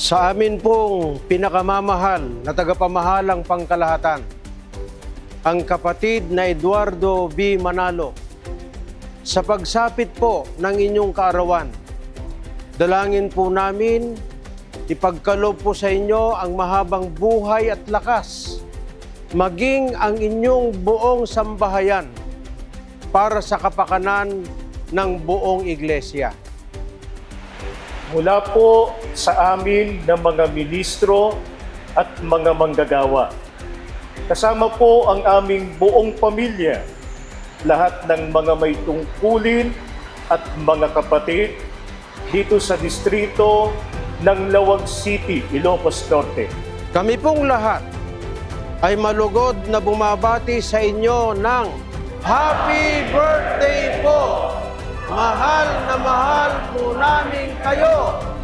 Sa amin pong pinakamamahal na tagapamahalang pangkalahatan, ang kapatid na Eduardo B. Manalo, sa pagsapit po ng inyong kaarawan, dalangin po namin ipagkaloob po sa inyo ang mahabang buhay at lakas, maging ang inyong buong sambahayan para sa kapakanan ng buong iglesia. Mula po sa amin ng mga ministro at mga manggagawa, kasama po ang aming buong pamilya, lahat ng mga may tungkulin at mga kapatid dito sa distrito ng Lawag City, Ilocos Norte. Kami pong lahat ay malugod na bumabati sa inyo ng Happy Birthday po! Mahal na mahal po namin kayo!